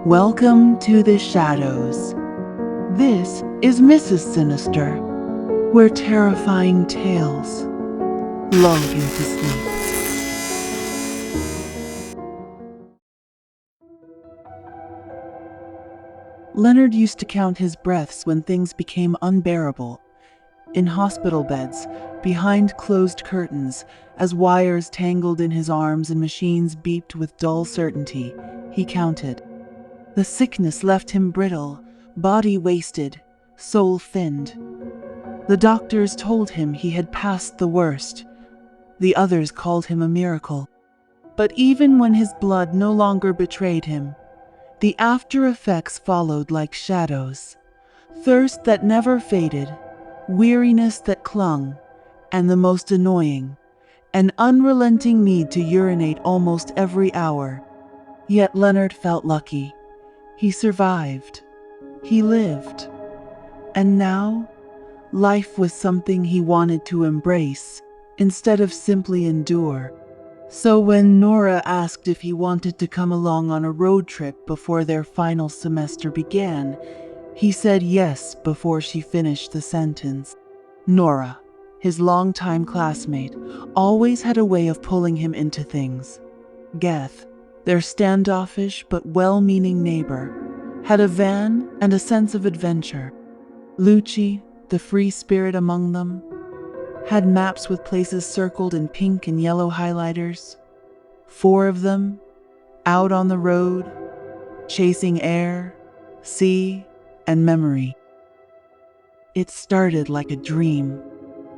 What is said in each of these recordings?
Welcome to the shadows. This is Mrs. Sinister, where terrifying tales lull you to sleep. Leonard used to count his breaths when things became unbearable. In hospital beds, behind closed curtains, as wires tangled in his arms and machines beeped with dull certainty, he counted. The sickness left him brittle, body wasted, soul thinned. The doctors told him he had passed the worst. The others called him a miracle. But even when his blood no longer betrayed him, the after effects followed like shadows. Thirst that never faded, weariness that clung, and the most annoying, an unrelenting need to urinate almost every hour. Yet Leonard felt lucky. He survived. He lived. And now, life was something he wanted to embrace, instead of simply endure. So when Nora asked if he wanted to come along on a road trip before their final semester began, he said yes before she finished the sentence. Nora, his longtime classmate, always had a way of pulling him into things. Geth, their standoffish but well-meaning neighbor, had a van and a sense of adventure. Lucci, the free spirit among them, had maps with places circled in pink and yellow highlighters. 4 of them, out on the road, chasing air, sea, and memory. It started like a dream.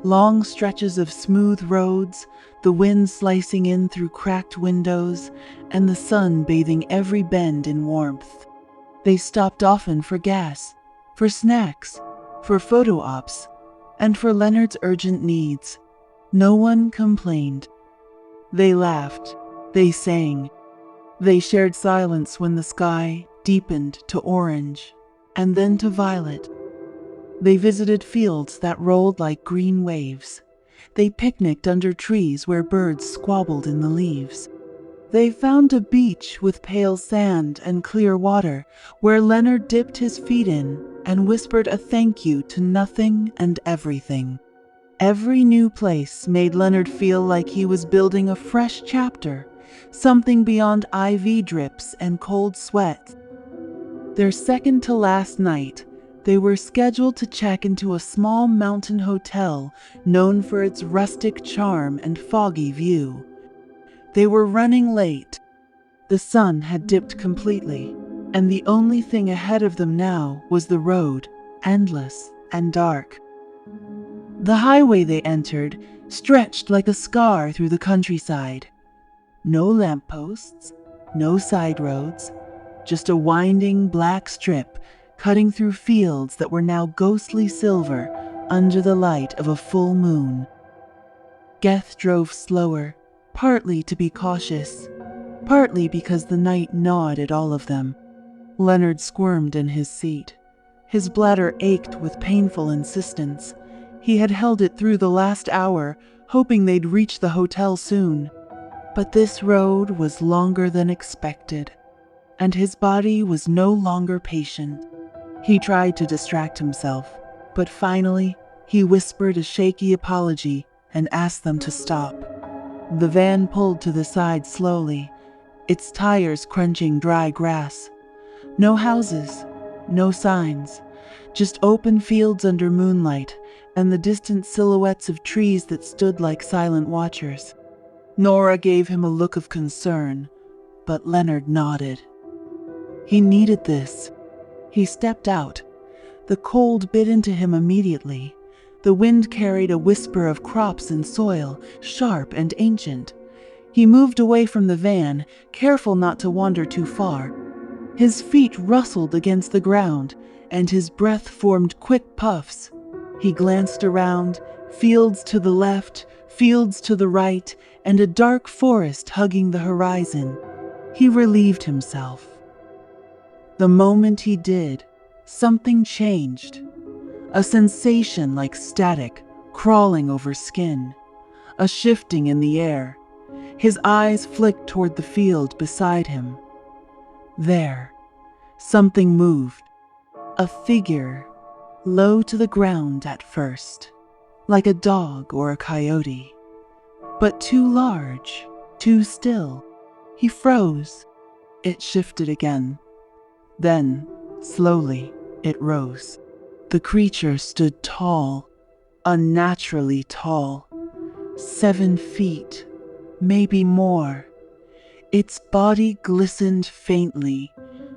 Long stretches of smooth roads, the wind slicing in through cracked windows, and the sun bathing every bend in warmth. They stopped often for gas, for snacks, for photo ops, and for Leonard's urgent needs. No one complained. They laughed, they sang, they shared silence when the sky deepened to orange, and then to violet. They visited fields that rolled like green waves. They picnicked under trees where birds squabbled in the leaves. They found a beach with pale sand and clear water where Leonard dipped his feet in and whispered a thank you to nothing and everything. Every new place made Leonard feel like he was building a fresh chapter, something beyond IV drips and cold sweat. Their second to last night, they were scheduled to check into a small mountain hotel known for its rustic charm and foggy view. They were running late. The sun had dipped completely, and the only thing ahead of them now was the road, endless and dark. The highway they entered stretched like a scar through the countryside. No lampposts, no side roads, just a winding black strip cutting through fields that were now ghostly silver under the light of a full moon. Geth drove slower, partly to be cautious, partly because the night gnawed at all of them. Leonard squirmed in his seat. His bladder ached with painful insistence. He had held it through the last hour, hoping they'd reach the hotel soon. But this road was longer than expected, and his body was no longer patient. He tried to distract himself, but finally, he whispered a shaky apology and asked them to stop. The van pulled to the side slowly, its tires crunching dry grass. No houses, no signs, just open fields under moonlight and the distant silhouettes of trees that stood like silent watchers. Nora gave him a look of concern, but Leonard nodded. He needed this. He stepped out. The cold bit into him immediately. The wind carried a whisper of crops and soil, sharp and ancient. He moved away from the van, careful not to wander too far. His feet rustled against the ground, and his breath formed quick puffs. He glanced around, fields to the left, fields to the right, and a dark forest hugging the horizon. He relieved himself. The moment he did, something changed. A sensation like static crawling over skin, a shifting in the air. His eyes flicked toward the field beside him. There, something moved. A figure, low to the ground at first, like a dog or a coyote, but too large, too still. He froze. It shifted again. Then, slowly, it rose. The creature stood tall, unnaturally tall, 7 feet, maybe more. Its body glistened faintly,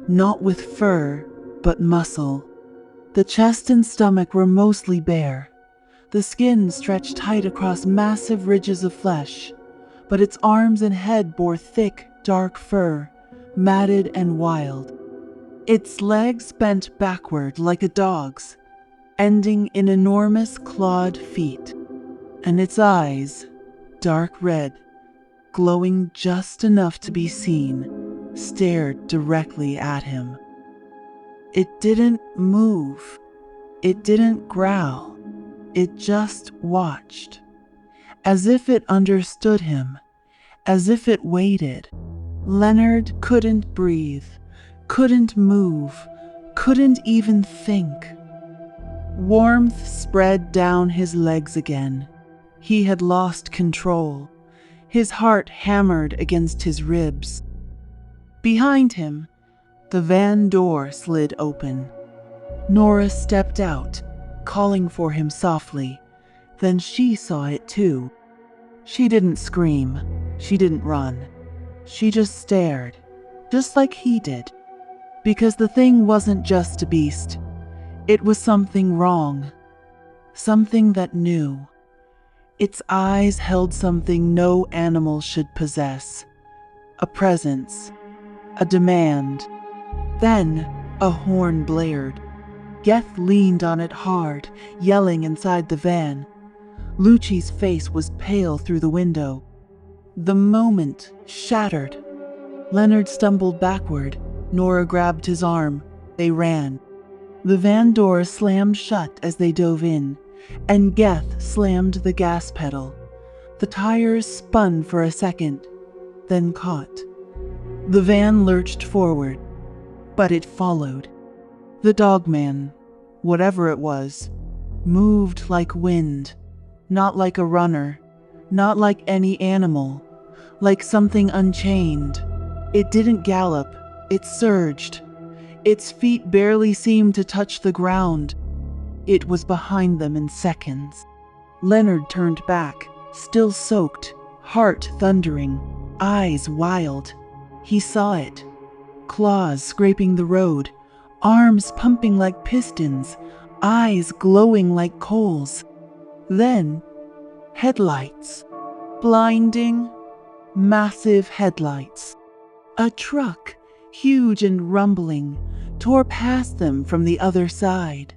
not with fur, but muscle. The chest and stomach were mostly bare. The skin stretched tight across massive ridges of flesh, but its arms and head bore thick, dark fur, matted and wild. Its legs bent backward like a dog's, ending in enormous clawed feet, and its eyes, dark red, glowing just enough to be seen, stared directly at him. It didn't move. It didn't growl. It just watched, as if it understood him, as if it waited. Leonard couldn't breathe, couldn't move, couldn't even think. Warmth spread down his legs again. He had lost control. His heart hammered against his ribs. Behind him, the van door slid open. Nora stepped out, calling for him softly. Then she saw it too. She didn't scream. She didn't run. She just stared, just like he did. Because the thing wasn't just a beast. It was something wrong. Something that knew. Its eyes held something no animal should possess. A presence. A demand. Then a horn blared. Geth leaned on it hard, yelling inside the van. Lucci's face was pale through the window. The moment shattered. Leonard stumbled backward. Nora grabbed his arm. They ran. The van door slammed shut as they dove in, and Geth slammed the gas pedal. The tires spun for a second, then caught. The van lurched forward, but it followed. The dogman, whatever it was, moved like wind, not like a runner, not like any animal, like something unchained. It didn't gallop, it surged. Its feet barely seemed to touch the ground. It was behind them in seconds. Leonard turned back, still soaked, heart thundering, eyes wild. He saw it. Claws scraping the road, arms pumping like pistons, eyes glowing like coals. Then, headlights. Blinding, massive headlights. A truck, huge and rumbling, tore past them from the other side.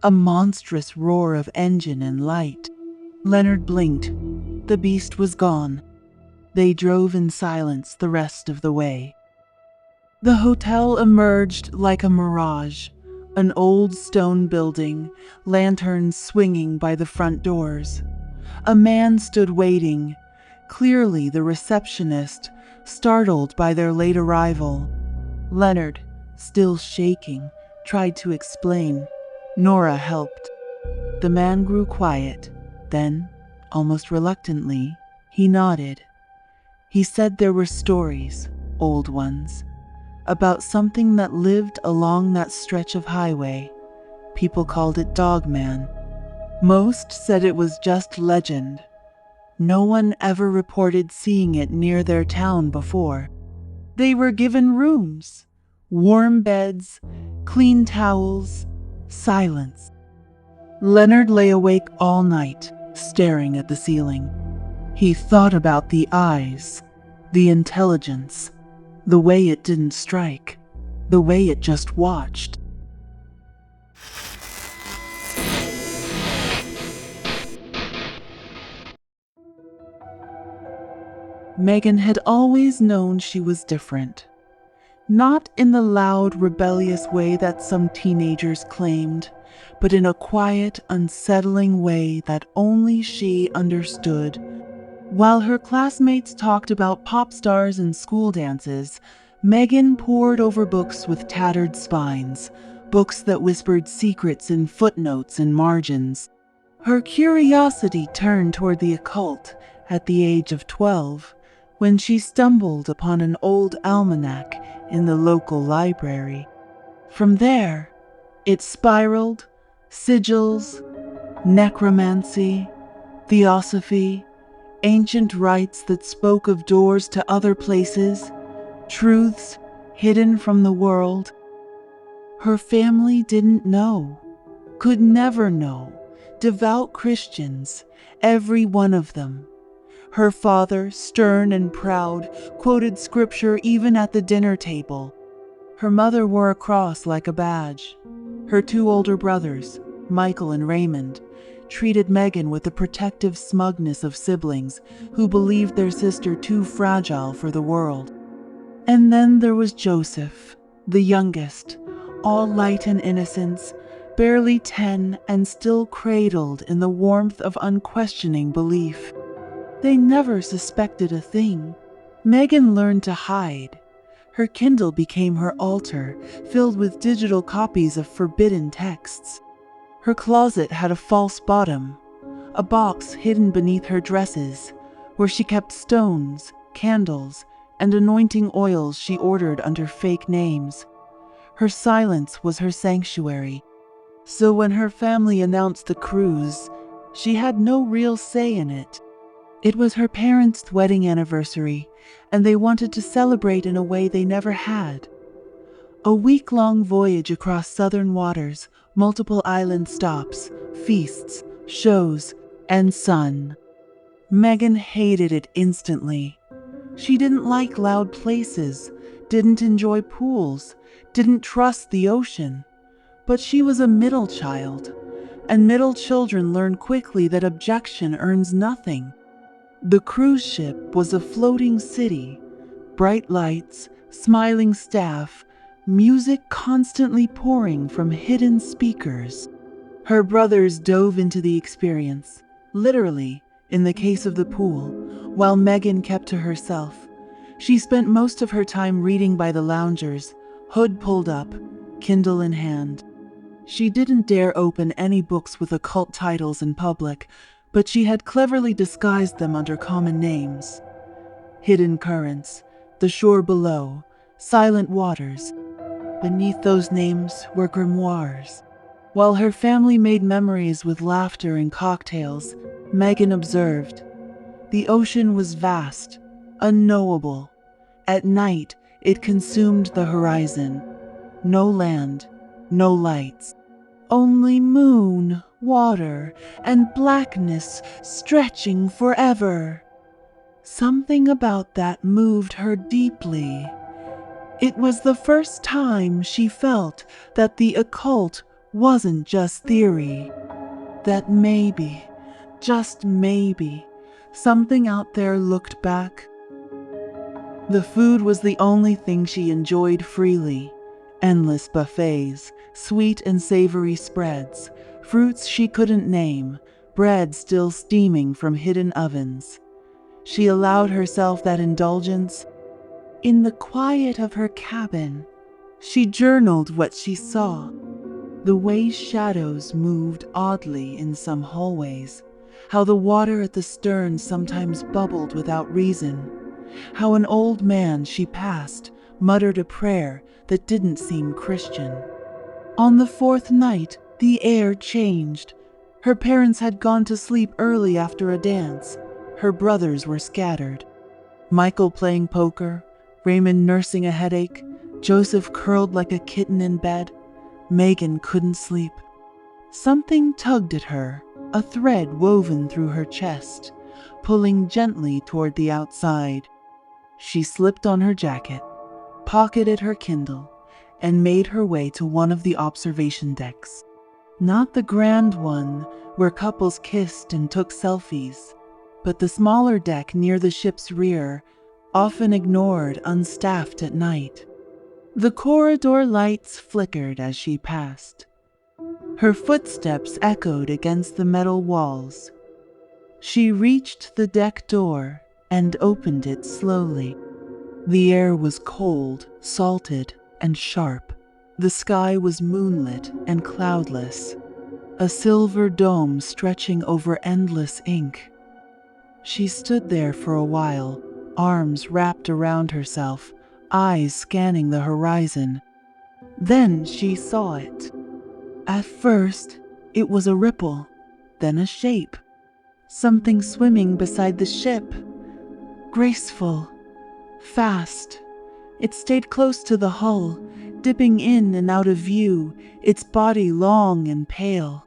A monstrous roar of engine and light. Leonard blinked. The beast was gone. They drove in silence the rest of the way. The hotel emerged like a mirage, an old stone building, lanterns swinging by the front doors. A man stood waiting, clearly the receptionist, startled by their late arrival. Leonard, still shaking, tried to explain. Nora helped. The man grew quiet. Then, almost reluctantly, he nodded. He said there were stories, old ones, about something that lived along that stretch of highway. People called it Dogman. Most said it was just legend. No one ever reported seeing it near their town before. They were given rooms, warm beds, clean towels, silence. Leonard lay awake all night, staring at the ceiling. He thought about the eyes, the intelligence, the way it didn't strike, the way it just watched. Megan had always known she was different. Not in the loud, rebellious way that some teenagers claimed, but in a quiet, unsettling way that only she understood. While her classmates talked about pop stars and school dances, Megan pored over books with tattered spines, books that whispered secrets in footnotes and margins. Her curiosity turned toward the occult at the age of 12, when she stumbled upon an old almanac in the local library. From there, it spiraled: sigils, necromancy, theosophy, ancient rites that spoke of doors to other places, truths hidden from the world. Her family didn't know, could never know. Devout Christians, every one of them. Her father, stern and proud, quoted scripture even at the dinner table. Her mother wore a cross like a badge. Her two older brothers, Michael and Raymond, treated Megan with the protective smugness of siblings who believed their sister too fragile for the world. And then there was Joseph, the youngest, all light and innocence, barely 10 and still cradled in the warmth of unquestioning belief. They never suspected a thing. Megan learned to hide. Her Kindle became her altar, filled with digital copies of forbidden texts. Her closet had a false bottom, a box hidden beneath her dresses, where she kept stones, candles, and anointing oils she ordered under fake names. Her silence was her sanctuary. So when her family announced the cruise, she had no real say in it. It was her parents' wedding anniversary, and they wanted to celebrate in a way they never had. A week-long voyage across southern waters, multiple island stops, feasts, shows, and sun. Megan hated it instantly. She didn't like loud places, didn't enjoy pools, didn't trust the ocean. But she was a middle child, and middle children learn quickly that objection earns nothing. The cruise ship was a floating city, bright lights, smiling staff, music constantly pouring from hidden speakers. Her brothers dove into the experience, literally, in the case of the pool, while Megan kept to herself. She spent most of her time reading by the loungers, hood pulled up, Kindle in hand. She didn't dare open any books with occult titles in public, but she had cleverly disguised them under common names. Hidden currents, the shore below, silent waters. Beneath those names were grimoires. While her family made memories with laughter and cocktails, Megan observed. The ocean was vast, unknowable. At night, it consumed the horizon. No land, no lights. Only moon, water, and blackness stretching forever. Something about that moved her deeply. It was the first time she felt that the occult wasn't just theory. That maybe, just maybe, something out there looked back. The food was the only thing she enjoyed freely. Endless buffets, sweet and savory spreads, fruits she couldn't name, bread still steaming from hidden ovens. She allowed herself that indulgence. In the quiet of her cabin, she journaled what she saw. The way shadows moved oddly in some hallways, how the water at the stern sometimes bubbled without reason, how an old man she passed muttered a prayer that didn't seem Christian. On the fourth night, the air changed. Her parents had gone to sleep early after a dance. Her brothers were scattered. Michael playing poker, Raymond nursing a headache, Joseph curled like a kitten in bed. Megan couldn't sleep. Something tugged at her, a thread woven through her chest, pulling gently toward the outside. She slipped on her jacket, pocketed her Kindle, and made her way to one of the observation decks. Not the grand one where couples kissed and took selfies, but the smaller deck near the ship's rear, often ignored, unstaffed at night. The corridor lights flickered as she passed. Her footsteps echoed against the metal walls. She reached the deck door and opened it slowly. The air was cold, salted, and sharp. The sky was moonlit and cloudless, a silver dome stretching over endless ink. She stood there for a while, arms wrapped around herself, eyes scanning the horizon. Then she saw it. At first, it was a ripple, then a shape. Something swimming beside the ship. Graceful, fast. It stayed close to the hull, dipping in and out of view, its body long and pale.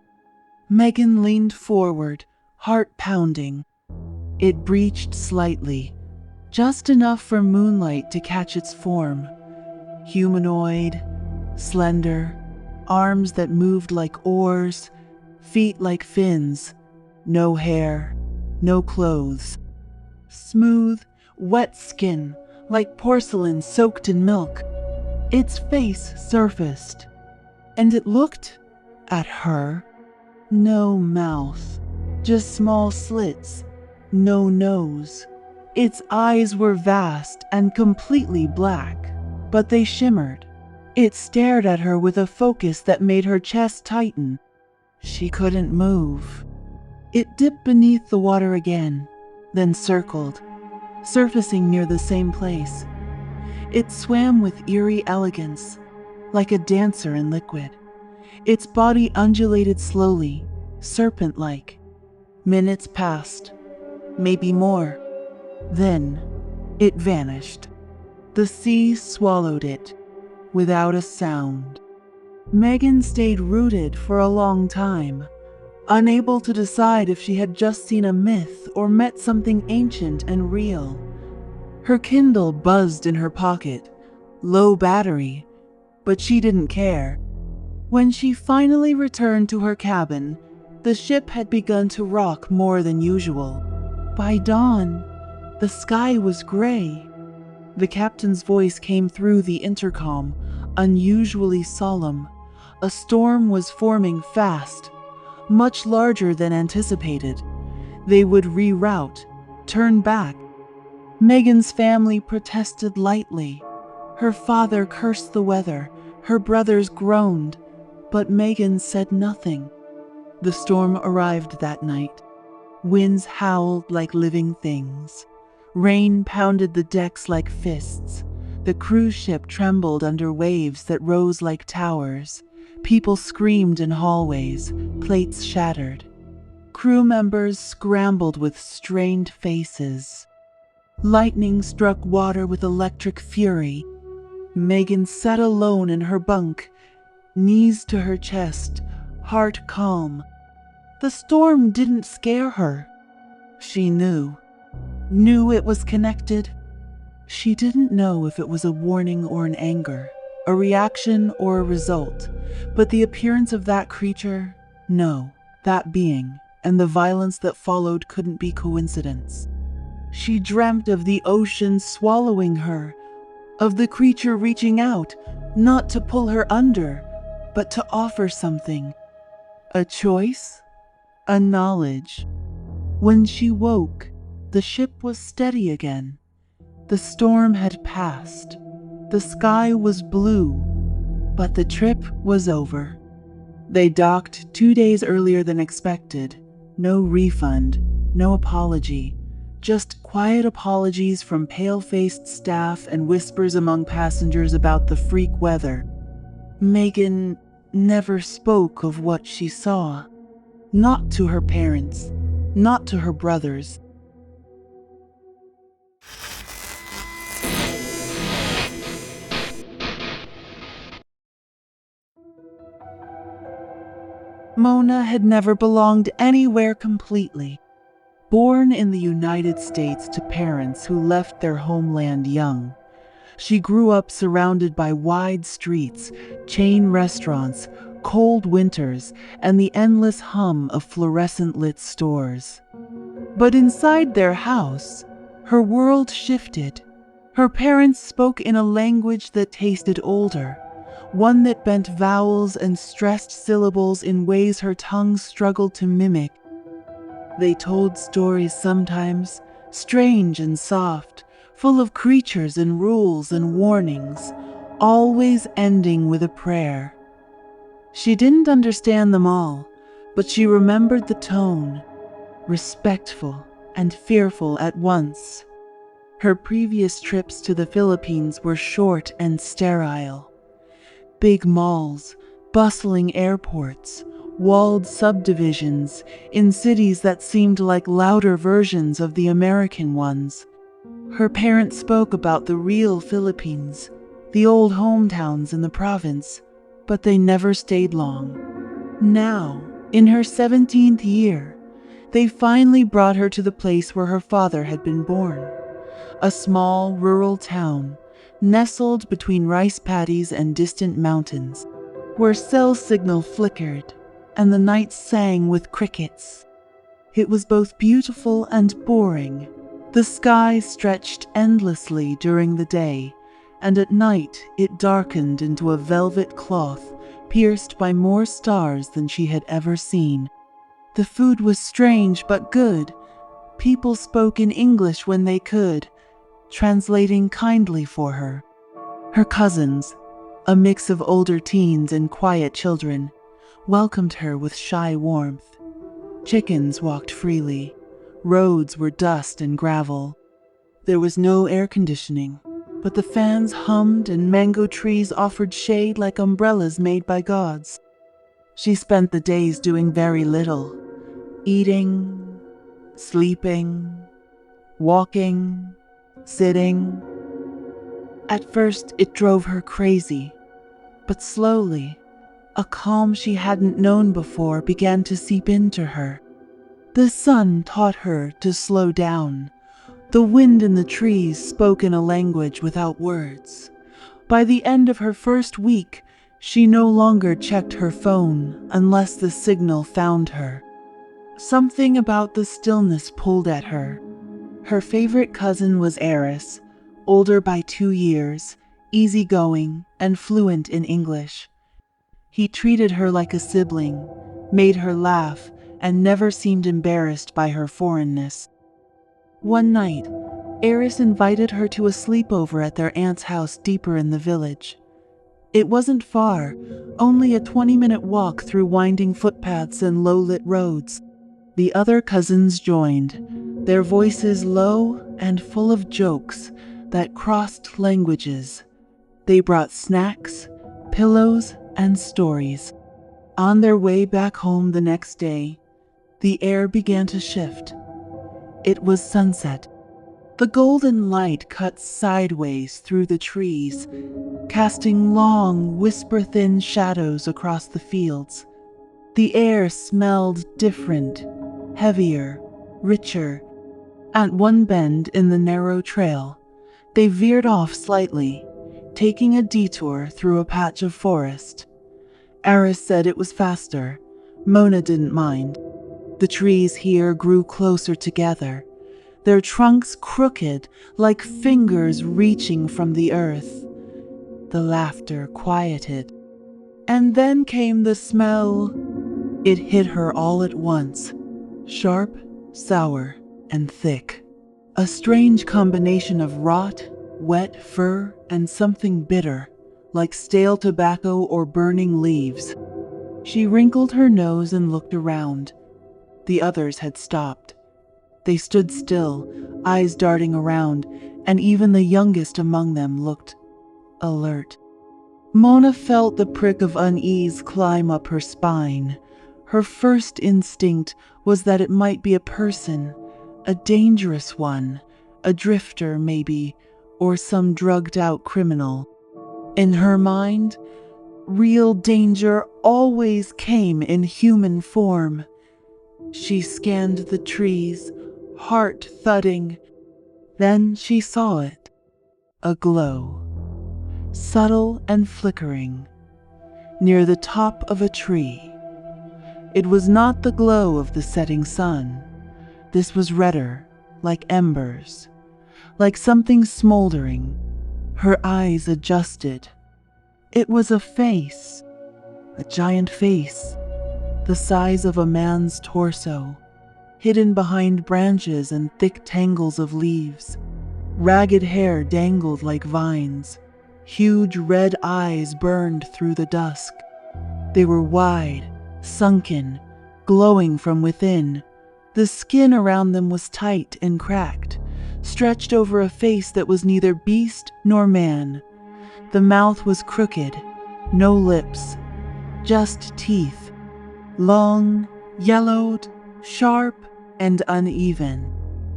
Megan leaned forward, heart pounding. It breached slightly, just enough for moonlight to catch its form. Humanoid, slender, arms that moved like oars, feet like fins, no hair, no clothes. Smooth, wet skin, like porcelain soaked in milk. Its face surfaced, and it looked at her. No mouth, just small slits, no nose. Its eyes were vast and completely black, but they shimmered. It stared at her with a focus that made her chest tighten. She couldn't move. It dipped beneath the water again, then circled, surfacing near the same place. It swam with eerie elegance, like a dancer in liquid. Its body undulated slowly, serpent-like. Minutes passed, maybe more. Then, it vanished. The sea swallowed it, without a sound. Megan stayed rooted for a long time, unable to decide if she had just seen a myth or met something ancient and real. Her Kindle buzzed in her pocket, low battery, but she didn't care. When she finally returned to her cabin, the ship had begun to rock more than usual. By dawn, the sky was gray. The captain's voice came through the intercom, unusually solemn. A storm was forming fast, much larger than anticipated. They would reroute, turn back. Megan's family protested lightly. Her father cursed the weather, her brothers groaned, but Megan said nothing. The storm arrived that night. Winds howled like living things. Rain pounded the decks like fists. The cruise ship trembled under waves that rose like towers. People screamed in hallways, plates shattered. Crew members scrambled with strained faces. Lightning struck water with electric fury. Megan sat alone in her bunk, knees to her chest, heart calm. The storm didn't scare her. She knew it was connected. She didn't know if it was a warning or an anger, a reaction or a result, but the appearance of that creature, no, that being, and the violence that followed couldn't be coincidence. She dreamt of the ocean swallowing her, of the creature reaching out, not to pull her under, but to offer something. A choice? A knowledge. When she woke, the ship was steady again. The storm had passed. The sky was blue, but the trip was over. They docked 2 days earlier than expected. No refund, no apology. Just quiet apologies from pale-faced staff and whispers among passengers about the freak weather. Megan never spoke of what she saw. Not to her parents, not to her brothers. Mona had never belonged anywhere completely. Born in the United States to parents who left their homeland young, she grew up surrounded by wide streets, chain restaurants, cold winters, and the endless hum of fluorescent-lit stores. But inside their house, her world shifted. Her parents spoke in a language that tasted older, one that bent vowels and stressed syllables in ways her tongue struggled to mimic. They told stories sometimes, strange and soft, full of creatures and rules and warnings, always ending with a prayer. She didn't understand them all, but she remembered the tone, respectful and fearful at once. Her previous trips to the Philippines were short and sterile. Big malls, bustling airports, walled subdivisions in cities that seemed like louder versions of the American ones. Her parents spoke about the real Philippines, the old hometowns in the province, but they never stayed long. Now, in her 17th year, they finally brought her to the place where her father had been born. A small rural town, nestled between rice paddies and distant mountains, where cell signal flickered and the night sang with crickets. It was both beautiful and boring. The sky stretched endlessly during the day, and at night it darkened into a velvet cloth pierced by more stars than she had ever seen. The food was strange but good. People spoke in English when they could, translating kindly for her. Her cousins, a mix of older teens and quiet children, welcomed her with shy warmth. Chickens walked freely. Roads were dust and gravel. There was no air conditioning, but the fans hummed and mango trees offered shade like umbrellas made by gods. She spent the days doing very little, eating, sleeping, walking, sitting. At first, it drove her crazy, but slowly, a calm she hadn't known before began to seep into her. The sun taught her to slow down. The wind in the trees spoke in a language without words. By the end of her first week, she no longer checked her phone unless the signal found her. Something about the stillness pulled at her. Her favorite cousin was Eris, older by 2 years, easygoing and fluent in English. He treated her like a sibling, made her laugh, and never seemed embarrassed by her foreignness. One night, Eris invited her to a sleepover at their aunt's house deeper in the village. It wasn't far, only a 20-minute walk through winding footpaths and low-lit roads. The other cousins joined, their voices low and full of jokes that crossed languages. They brought snacks, pillows, and stories. On their way back home the next day, the air began to shift. It was sunset. The golden light cut sideways through the trees, casting long, whisper-thin shadows across the fields. The air smelled different, heavier, richer. At one bend in the narrow trail, they veered off slightly, taking a detour through a patch of forest. Eris said it was faster. Mona didn't mind. The trees here grew closer together, their trunks crooked like fingers reaching from the earth. The laughter quieted. And then came the smell. It hit her all at once. Sharp, sour, and thick. A strange combination of rot, wet fur, and something bitter, like stale tobacco or burning leaves. She wrinkled her nose and looked around. The others had stopped. They stood still, eyes darting around, and even the youngest among them looked alert. Mona felt the prick of unease climb up her spine. Her first instinct was that it might be a person, a dangerous one, a drifter maybe, or some drugged-out criminal. In her mind, real danger always came in human form. She scanned the trees, heart thudding. Then she saw it. A glow, subtle and flickering, near the top of a tree. It was not the glow of the setting sun. This was redder, like embers, like something smoldering. Her eyes adjusted. It was a face, a giant face, the size of a man's torso. hidden behind branches and thick tangles of leaves. Ragged hair dangled like vines. Huge red eyes burned through the dusk. They were wide, sunken, glowing from within. The skin around them was tight and cracked, stretched over a face that was neither beast nor man. The mouth was crooked, no lips, just teeth. Long, yellowed, sharp, and uneven.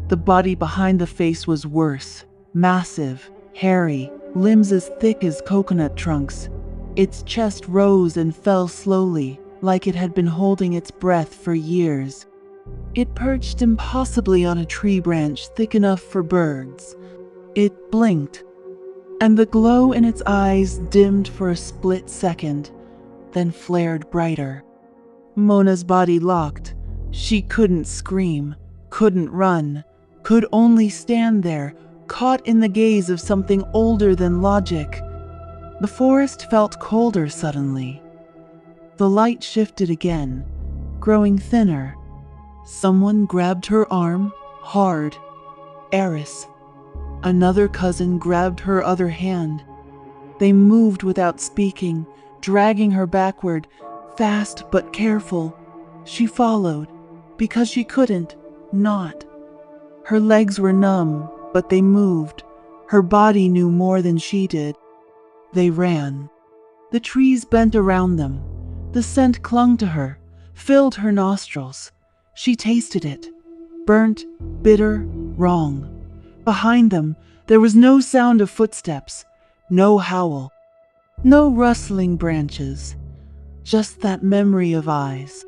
The body behind the face was worse, massive, hairy, limbs as thick as coconut trunks. Its chest rose and fell slowly, like it had been holding its breath for years. It perched impossibly on a tree branch thick enough for birds. It blinked, and the glow in its eyes dimmed for a split second, then flared brighter. Mona's body locked. She couldn't scream, couldn't run, could only stand there, caught in the gaze of something older than logic. The forest felt colder suddenly. The light shifted again, growing thinner. Someone grabbed her arm, hard. Eris. Another cousin grabbed her other hand. They moved without speaking, dragging her backward, fast but careful. She followed, because she couldn't not. Her legs were numb, but they moved. Her body knew more than she did. They ran. The trees bent around them. The scent clung to her, filled her nostrils. She tasted it. Burnt, bitter, wrong. Behind them, there was no sound of footsteps, no howl, no rustling branches, just that memory of eyes.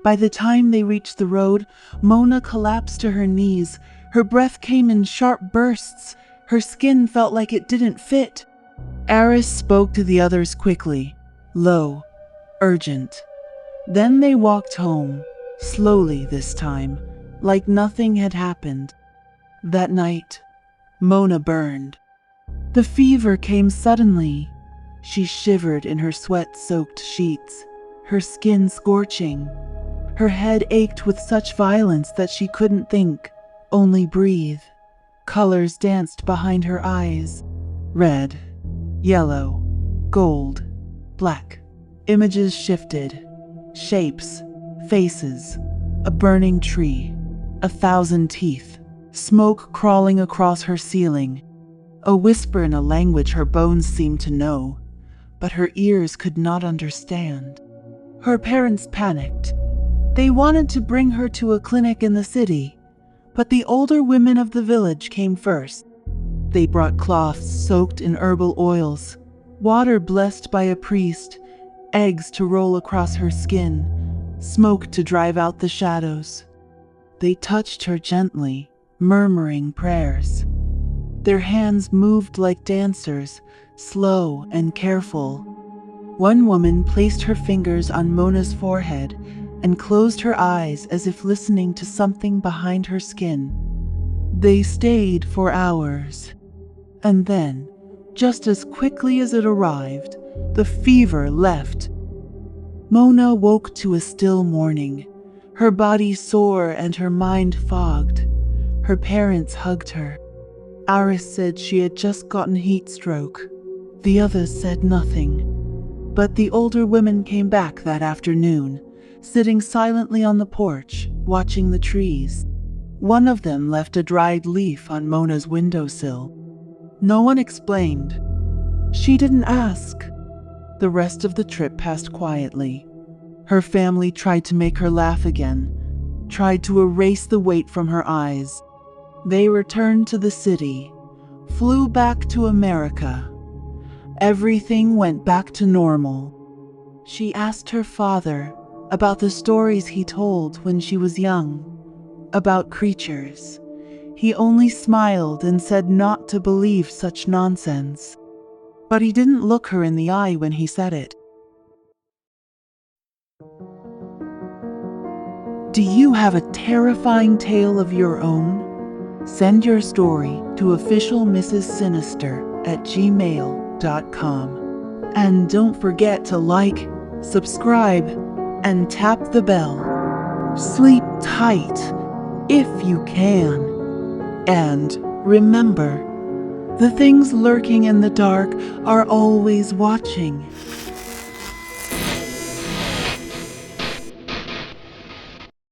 By the time they reached the road, Mona collapsed to her knees. Her breath came in sharp bursts. Her skin felt like it didn't fit. Eris spoke to the others quickly, low, urgent. Then they walked home, slowly this time, like nothing had happened. That night, Mona burned. The fever came suddenly. She shivered in her sweat-soaked sheets, her skin scorching. Her head ached with such violence that she couldn't think, only breathe. Colors danced behind her eyes. Red, yellow, gold, black. Images shifted. Shapes, faces, a burning tree, 1,000 teeth, smoke crawling across her ceiling. A whisper in a language her bones seemed to know, but her ears could not understand. Her parents panicked. They wanted to bring her to a clinic in the city, but the older women of the village came first. They brought cloths soaked in herbal oils, water blessed by a priest, eggs to roll across her skin, smoke to drive out the shadows. They touched her gently, murmuring prayers. Their hands moved like dancers, slow and careful. One woman placed her fingers on Mona's forehead and closed her eyes as if listening to something behind her skin. They stayed for hours. And then, just as quickly as it arrived, the fever left. Mona woke to a still morning, her body sore and her mind fogged. Her parents hugged her. Eris said she had just gotten heat stroke. The others said nothing. But the older women came back that afternoon, sitting silently on the porch, watching the trees. One of them left a dried leaf on Mona's windowsill. No one explained. She didn't ask. The rest of the trip passed quietly. Her family tried to make her laugh again, tried to erase the weight from her eyes. They returned to the city, flew back to America. Everything went back to normal. She asked her father about the stories he told when she was young, about creatures. He only smiled and said not to believe such nonsense. But he didn't look her in the eye when he said it. Do you have a terrifying tale of your own? Send your story to officialmrsSinister@gmail.com. And don't forget to like, subscribe, and tap the bell. Sleep tight. if you can. And remember, the things lurking in the dark are always watching.